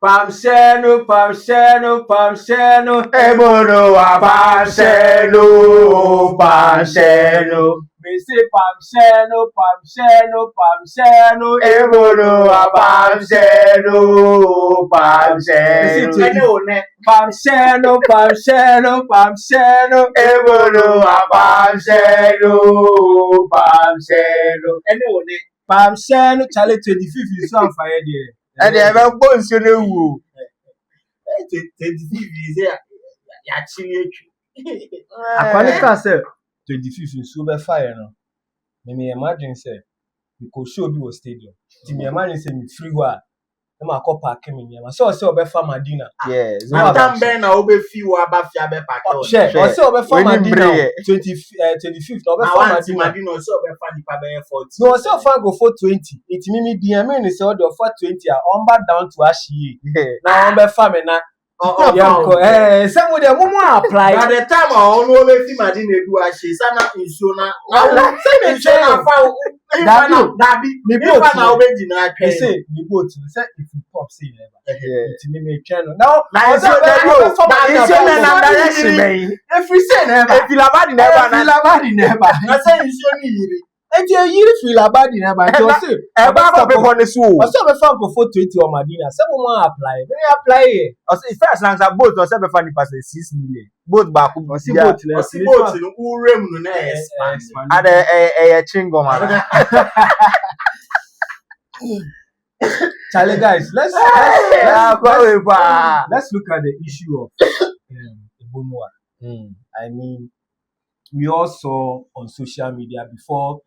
Pamshenu, Ebonowa, Pamshenu. Me say Pamshenu, Ebonowa, Pamshenu. Pamshenu, Ebonowa, Pamshenu. Pamshenu, Charlie 25th is on fire there. And they have a bonus in the woo. 25th is there. Actually, Aquanica said 25th is super fire. No, me imagine say we could show you a stadium. Me imagine say me free wa. I'm a cop parking me. So obe farm Madina. Yeah, so I'm ben na obe few abafia be park. Share. So obe farm Madina 25th. Obe farm Madina so obe farm nipa be 40. No, so far go for 20. It me DM say all the for 20 on back down to Ashi. Now obe farm na some of them apply. By the time I only see Madina do Ashi, sana insona. Dabi, me boat na obejina atwe. Say me boat say if you pop say never. It me channel. Now if we say never, if you labadi never. Na say insoni yiri. And you feel about it, but you say, about the people so. I saw a farm for 20 or Madina. Someone apply. They apply. I say first lands are both or 7 funny person 6 million. Both back or see both in Urem no at a chingo man. Charlie guys, let's look at the issue of Ebonua. I mean, we all saw on social media before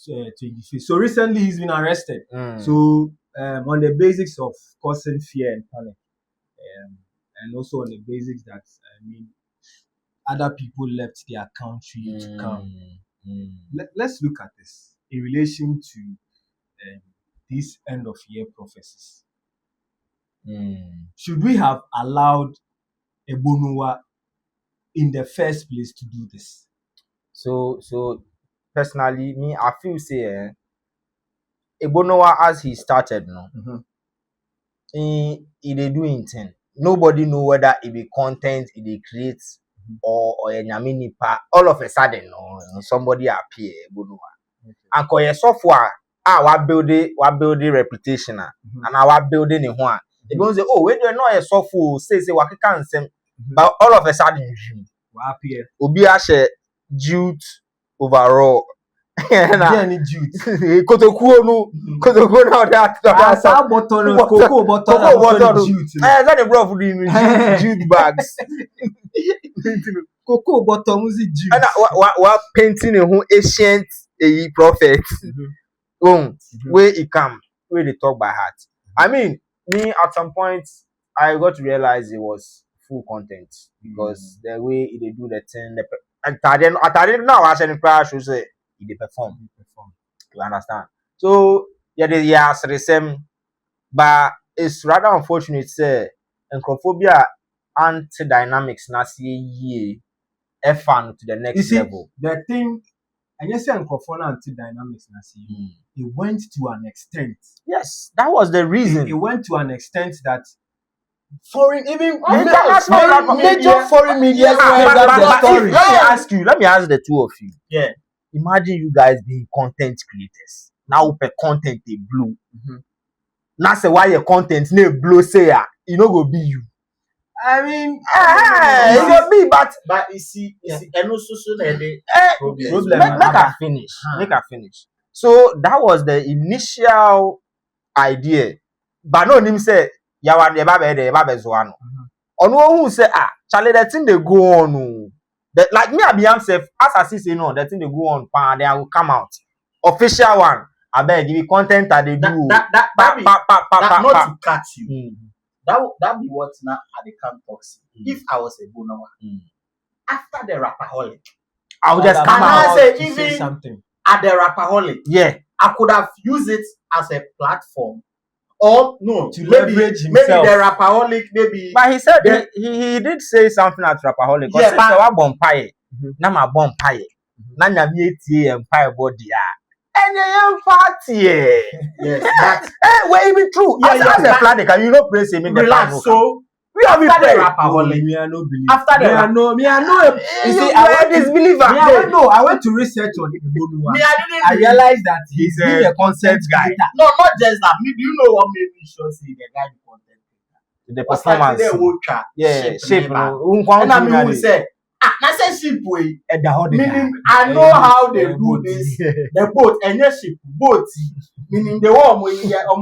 25th. So recently he's been arrested. So on the basics of causing fear and panic, and also on the basics that other people left their country to come. Let's look at this in relation to these end of year prophecies. Should we have allowed Ebonua in the first place to do this? So personally, me, I feel say Ebonua as he started, he they do intent. Nobody know whether it be content it creates or a nyaminipa. All of a sudden, somebody appear Ebonua. And call your software, we building reputation, and our building in one. They go say, oh, when you know a software, say what you can say, but all of a sudden, Obi Ashe Jude overall. Any Jude. Kotokuo now that cocoa bottle Jude. That the bro for the Jude bags. Cocoa bottle music Jude. And what painting a whole ancient prophet. Where it come, where they talk by heart. I mean, me at some point I got to realize it was full content because the way they do the thing, I didn't know I said in crash should say they perform. You understand? So yeah, so the same, but it's rather unfortunate say encophobia anti-dynamics na see ye fan to the next level. The thing, and you say encophobia anti-dynamics na see it went to an extent. Yes, that was the reason. It went to an extent that foreign, even major foreign media the story. Let me ask the two of you. Yeah. Imagine you guys being content creators. Now per content they blue. Now say why your content they blue say you know go be you. I mean, it will be, but you see, and also problem. Make her finish. So that was the initial idea. But no him say yawa de babe zoano. Ono who say Charlie that thing they go on. That like me I be myself as I see say no that thing they go on pan then I will come out. Official one. I beg give content that they do. That not to cut you. That be what now at the camp talks. If I was a Ebonua, after the Rapaholic, I would just come out and say even something. At the Rapaholic, I could have used it as a platform. Or no, to leverage himself. Maybe the Rapaholic, maybe. But he said he did say something at Rapaholic. Yeah, but I bomb pie. Now my bomb pie. na nyame etie empire body a enye yem party Yes, but well, it be true. Yeah, As yeah, a but- plan, can you not praise him in the relax. plan? So we have been after the praying. Rapperholic, Me, I no believe. After the me, I rap- know. You see, I I went am to disbeliever. me, I went, no, I went to research on Ebonua. me, I didn't. I realized that He's he's been a a concept guy. creator. No, not just that. Me, do you know what made me sure say the guy the content? The Was like performance. they would try. Yeah, shape. And I mean, we say, I say ship way. At the holiday. Meaning, I know how they do this. The boat and your ship boat. Meaning the one we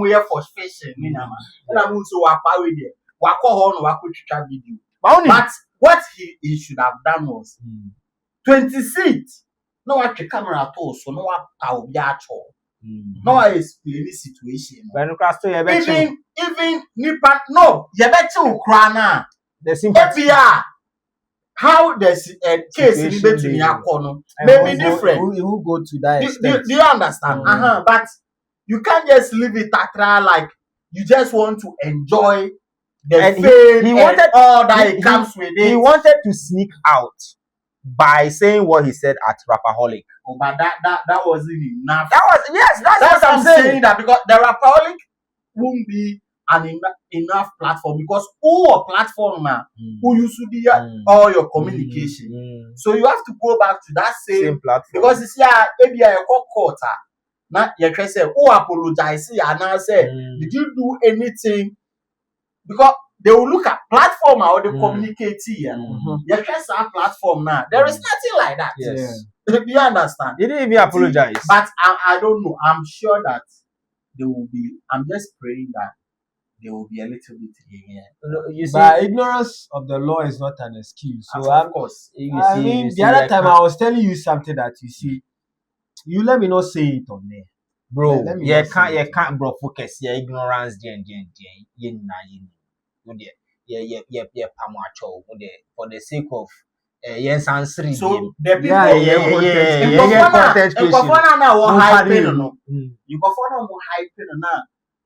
here for fishing. And I'm so wapa with it. Wako horn, wako chicha video. But what he should have done was 20 seats. No one can camera at all, so no one can be at all. No one explain the situation. Even nipa no, you bet you crana. The sympathy. FBI, how the case in Situation between they- your corner may be different. He will go to that Do extent. you understand? But you can't just leave it at like you just want to enjoy the And he fame and wanted- all that he- it comes with it. He wanted to sneak out by saying what he said at Rapperholic. Oh, but that wasn't enough. That's That's what what I'm saying. that because the Rapperholic won't be an enough platform because who a platform now who used to be all your communication. So you have to go back to that Same platform. because you see, maybe a court. Now you can say, "Oh, apologize." And I say, "Did you do anything?" Because they will look at platform or the communicate here. You can say platform now. There is nothing like that. Yes. Do you understand? He didn't even apologize. But I don't know. I'm sure that they will be. I'm just praying that they will be a little bit here. You see, But ignorance of the law is not an excuse. So Of course. I mean, the other time I was telling you something that you see, you let me not say it on there. bro, let me you not say it. can't, bro, focus. Yeah, ignorance, for the sake of yes, answering. So the people, Content in creation. Kofana now No were hyping pardon. no. In Kofana were hyping na.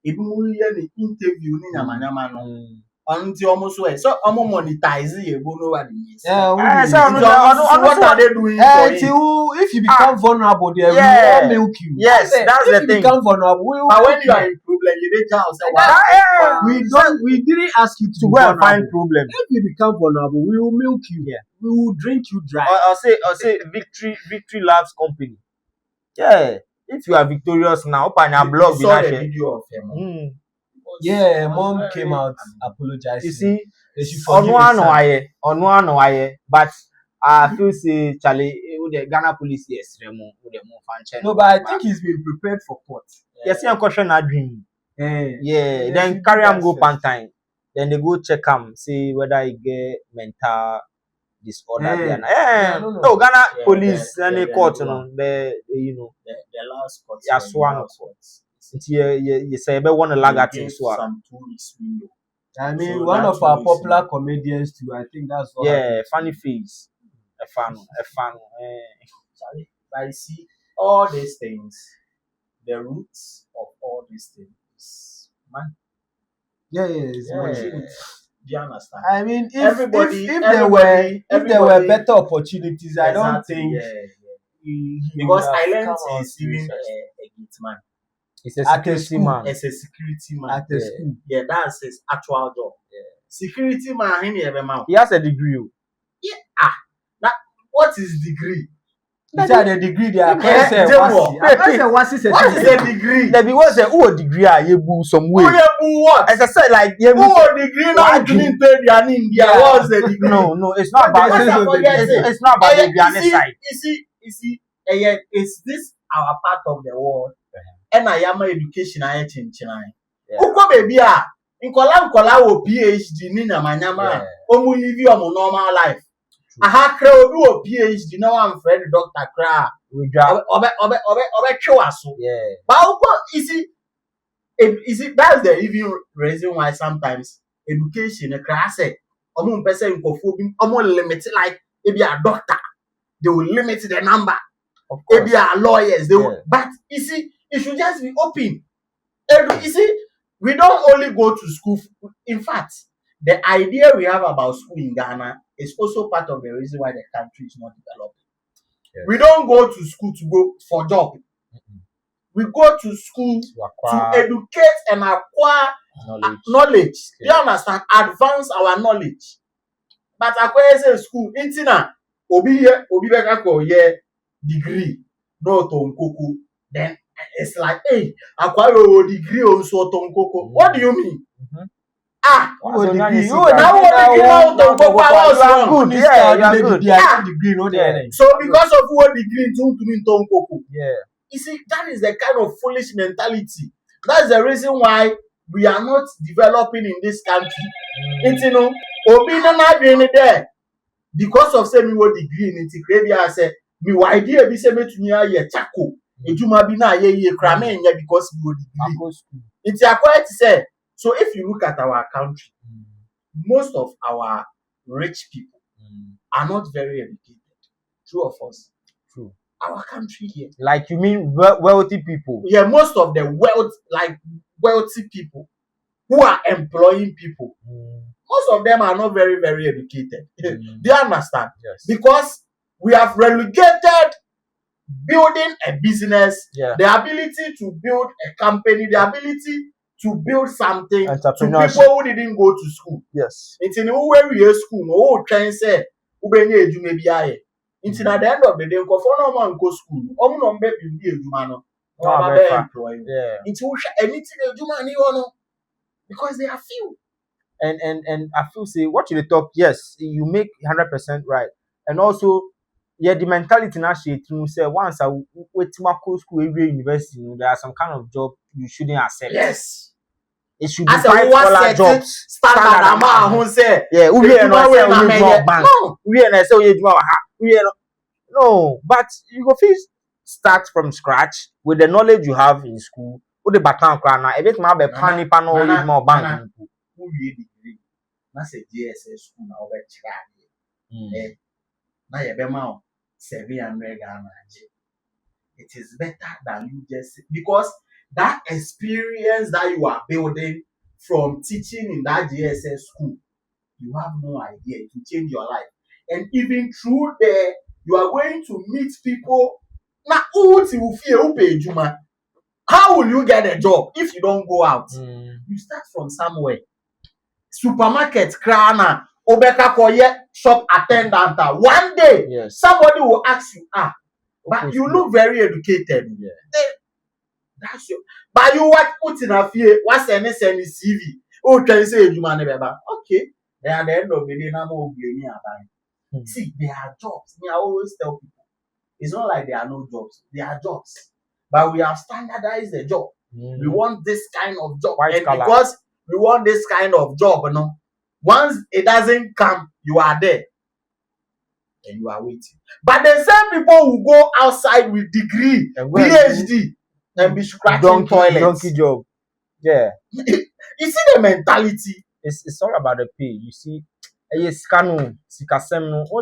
Ebi mu hear the interview ni nyama no. Until almost way. So monetize you no what is. What are they doing for you? If you become vulnerable, they Yeah. will milk you. Yes, that's if the you thing. become vulnerable, we will But when milk you are in problem, you dey tell say we didn't ask you to To be go and find vulnerable. problem. If you become vulnerable, we will milk you. Yeah. We will drink you dry. I'll say victory loves company. Yeah. If you are victorious now, open your blog. You saw the video of him. Yeah, mom came out apologizing. You see, They should forgive on one, but I feel say Charlie, the Ghana police yes, No, but I think he's been prepared for court. yes, you question a dream. Eh, Yeah, they then should carry do him that go first. Pantine. Then they go check him, see whether he get mental disorder. no. Oh, Ghana Yeah, police yeah, and yeah, the court, yeah. the The last court. Yeah, swan. You say you want to lag at him, so some 2 weeks window. I mean, So one that of our is- popular comedians too. I think that's what. yeah, funny face, a fan. Charlie, but you see, all these things, the roots of all these things is man. Yeah, it's Yeah. money. Do you understand? I mean, if Everybody- if there were everybody- better opportunities, I don't Exactly, think yeah. he Because would have I learned come out is even to a gate man. It's a At a security school. man. As a security man. at the Yeah. school. Yeah, that's his actual job. Security man, he never man. He has a degree. What is degree? These are the degree they are. Yeah, Say they wasi. were. I say wasi What is certificate. a degree? There be was a who degree you bu some Who way. you what? As I said, like you Who a degree now Why didn't pay their name? Yeah. What's the degree? no, it's not What about they say it's, of the degree? it's not about the You Ghanaian see, side. is this our part of the world? And I am education I chinchina. Yeah. Uko baby ah, nkola wo PhD ni nyama omu live your normal life. Aha kra obi wo PhD na one friend doctor kra. We drop. Obe chewaso. Yeah. But uko you see that's the even reason why sometimes education kra say omu mpese nkofo bi omu limit like maybe a doctor they will limit the number. Of course. Maybe our lawyers, they will, Yeah. but you see, it should just be open. You see, we don't only go to school. In fact, the idea we have about school in Ghana is also part of the reason why the country is not developing. Yes. We don't go to school to go for job. We go to school to educate and acquire knowledge. You understand? Advance our knowledge. But acquire say school, intina obi beka ko ye degree, no tonkoko. Then it's like, hey, acquire a degree also tonkoko. What do you mean? Degree. You now tonkoko. Yeah, you are good. Degree, no there. So because of what degree to mean tonkoko. Yeah. You see, that is the kind of foolish mentality. That's the reason why we are not developing in this country. You know, obi na na doing it there. Because of say me what degree in Tikrebia say me idea be say me to me aye chako. Ejuma bi na ye kra me nya because me what degree. It's quite say. So if you look at our country, most of our rich people are not very educated. True of us. True. Our country here. Like you mean wealthy people? Yeah, most of the wealthy people who are employing people, most of them are not very, very educated. Do you understand? Yes. Because we have relegated building a business, the ability to build a company, the ability to build something to people who didn't go to school. Yes. It's in where we are school, no train say, Ubeni Ejume Biaye. It's at the end of the day, go for no man go school. No baby be Ejuma no. No employ. Yeah. It's anything Ejuma ni ono. Because they are few. And I feel say what you talk, yes, you make 100% right. And also, yeah, the mentality now she to say once I wait to my school every university, there are some kind of job you shouldn't accept. Yes. It should be white collar jobs. Standard amount who say, yeah, we are not bank. We are not say no, but you go first start from scratch with the knowledge you have in school. With the background, everything have a panel more bank. Who read degree? Na say JSS school na over chira. Na ye be ma 700 Ghana. It is better than you just because that experience that you are building from teaching in that JSS school, you have no idea. It will change your life. And even through there, you are going to meet people. Now, how will you get a job if you don't go out? You start from somewhere. Supermarket, krana, obeka koye, shop attendant. One day, somebody will ask you, but you look very educated. That's your. But you what put in a fear? What's any CV? Oh, can you say you man okay? Then at the end of the day, I'm going to about. See, there are jobs. I always tell people, it's not like there are no jobs. There are jobs, but we have standardized the job. We want this kind of job, and because we want this kind of job, once it doesn't come, you are there. And you are waiting. But the same people who go outside with degree, PhD, and be scratching toilets. Donkey job. Yeah. You see the mentality. It's all about the pay. You see, what's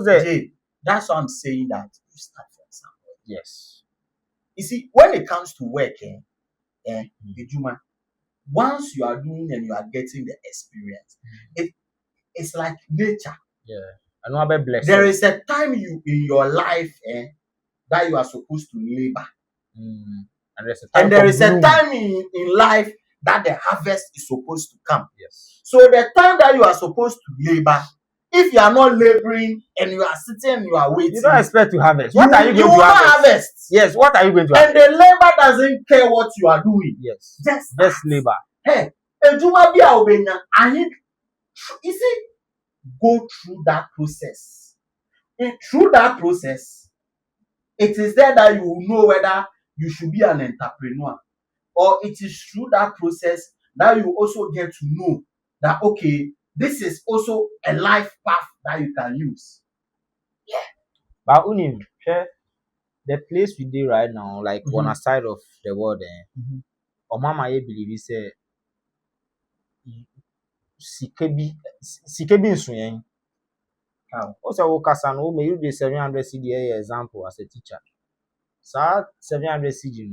that? That's why I'm saying that you start from somewhere. Yes. You see, when it comes to work, once you are doing and you are getting the experience, it's like nature. Yeah. There is a time in your life that you are supposed to labor. And there is a time in life that the harvest is supposed to come. Yes. So the time that you are supposed to labor, if you are not laboring and you are sitting and you are waiting, you don't expect to harvest. What are you going to harvest? Yes, what are you going to harvest? And the labor doesn't care what you are doing. Yes. Just labor. Hey, you see, go through that process. Through that process, it is there that you will know whether you should be an entrepreneur, or it is through that process that you also get to know that okay, this is also a life path that you can use. Yeah. But Unim, the place we do right now, like on a side of the world, or mama, I believe he said, Sikebi Suyen. Also, Kasan, who may you be 700 CDA example as a teacher. So 700 CG,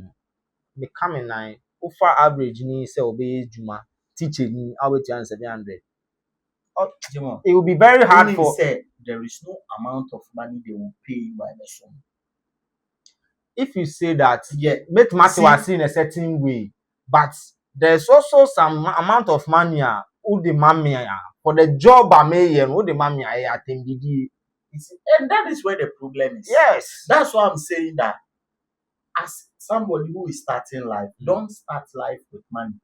me come in nine. Offer average ni say obey Juma teacher ni I will 700. It will be very hard for. Say there is no amount of money they will pay you by the sum. if you say that, Yeah. make Matthew See- was seen a certain way, but there's also some amount of money who the mommy for the job I may and who the mommy I think did. You see, and that is where the problem is. Yes. That's why I'm saying that as somebody who is starting life, don't start life with money.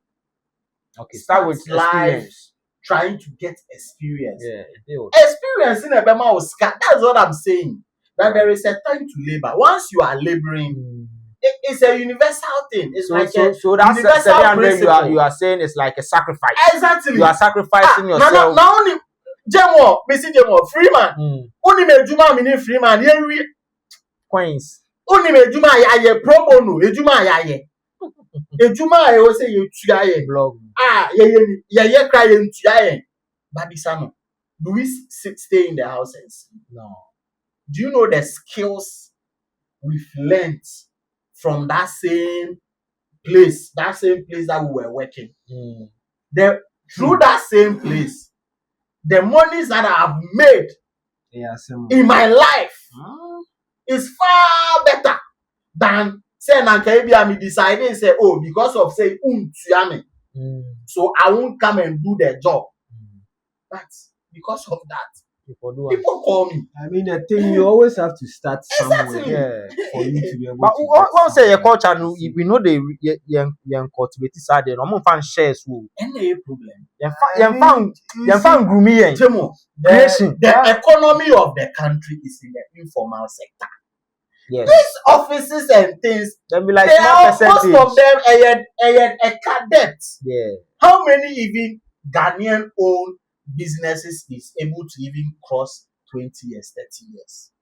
Okay, start with Start life experience. trying to get experience. Yeah, deal. Experience in a Bema Oscar. That's what I'm saying. That there is a time to labor. Once you are laboring, it's a universal thing. It's So, like so, a so that's universal 700 principle. you are saying it's like a sacrifice. Exactly. You are sacrificing yourself. Now only Jemo, Missy Jemo, Freeman. Mm. Only me Juma mini Freeman. Ye Coins. only me Juma ya pro bono. Ejuma ya. Ejuma ya say you tuya Blog. ye cry you tuya. Badisano. Do we stay in the house and see? No. Do you know the skills we've learned from that same place that we were working? Through that same place, the monies that I have made Yeah, in my life is far better than say me deciding say, oh, because of say so I won't come and do the job. But because of that, people call me. I mean, the thing you always have to start somewhere Exactly. for you to be able But to. once say your culture, no, we know they cultivate side. No more fan shares. Any problem? Yan fan grumi Jemo, creation. the economy of the country is in the informal sector. Yes. These offices and things, Then be like they small are most percentage. of them a cadet. Yeah. How many even Ghanaian owned businesses is able to even cross 20 years, 30 years?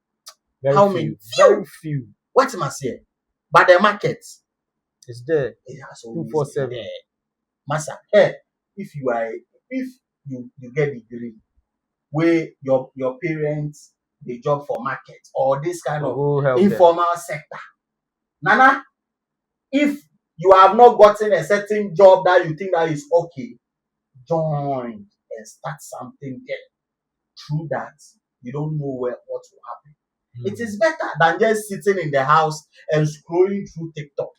Very How few. many? Very few. What am I saying? But the market, It's there. it has always 247. been there. Massa, if you get a degree where your parents they job for market or this kind of Go help them. informal sector. Nana, if you have not gotten a certain job that you think that is okay, join and start something there. Through that, you don't know what will happen. It is better than just sitting in the house and scrolling through TikTok.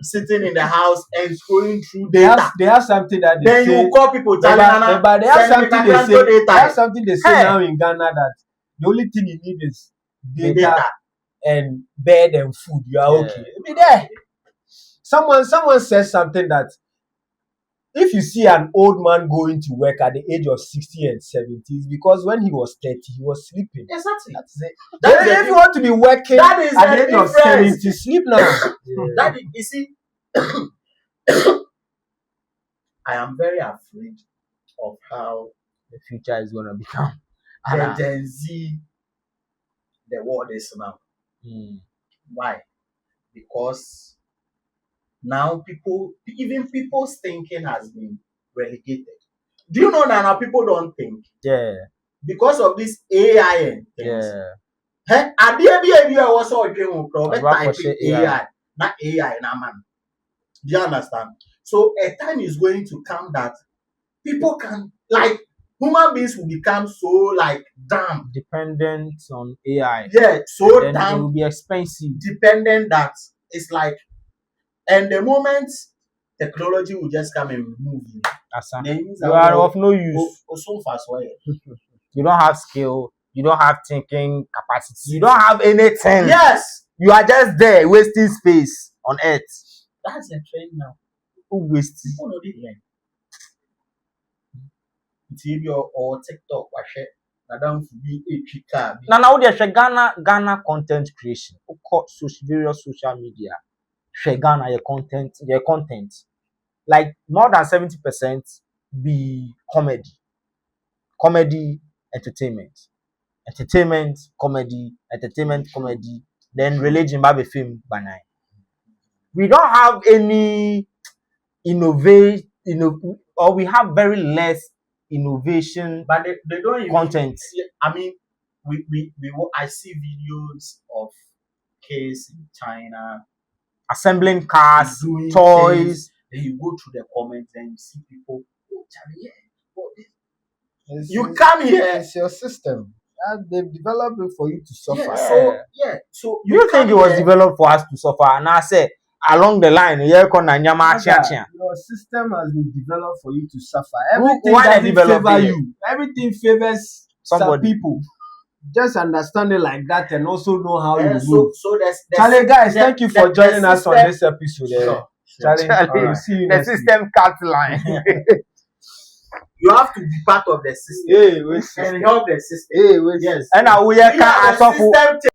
Sitting in the house and scrolling through They data. have something that they Then say. you call people, But Nana, they have send me something they Kakranto say. They data. have something they say Hey. now in Ghana that the only thing you need is The data and bed and food. You are Yeah. okay. I mean, there. Someone says something that if you see an old man going to work at the age of 60 and 70, it's because when he was 30, he was sleeping. Exactly. That's it. That's if the you want to be working that is at the the age of difference. 70, sleep now. That is, you see, I am very afraid of how The future is gonna become. the Gen Z, the world is now. Why? Because now even people's thinking has been relegated. Do you know that now people don't think Yeah. because of this AI and things? Yeah. I was so dream I'd rather type say AI, not AI, na man. Do you understand? So a time is going to come that people can like human beings will become so like damn. Dependent on AI. Yeah, so Then it damn will be expensive. dependent that it's like, and the moment technology will just come and remove you. Asa. Then means You that are of no use. so fast why? You don't have skill. You don't have thinking capacity. You don't have anything. Yes, You are just there wasting space on earth. that's a trend now. Who wastes? People know this learn. TV or TikTok, watch Madam Fubi Echika. Now there's Ghana content creation. Various social media. Ghana your content. Like more than 70% be comedy. Comedy, entertainment. Entertainment, comedy, entertainment, comedy. Then religion, Bible film, banai. We don't have any or we have very less innovation But they don't even content. I mean, I see videos of kids in China Assembling cars, doing toys. things. Then you go through the comments and you see people, oh, Charlie, yeah, oh, this. You come here. It's your system. They've developed it for you to suffer. So You think it come was here, developed for us to suffer? And I say along the line, yeah, kona nyama Rather, chia. your system has been developed for you to suffer. Who- Everything why they doesn't develop favor it? you. Everything favors some Somebody. people. Just understand it like that and also know how you so move. there's Charlie, guys, the- thank you the- for the joining us on system- this episode. Sure. Charlie, Charlie, we'll see you The next week. system cut line. You have to be part of the system Hey, wait, and help the system. hey, wait. Yes. And now we We are are the suffer. system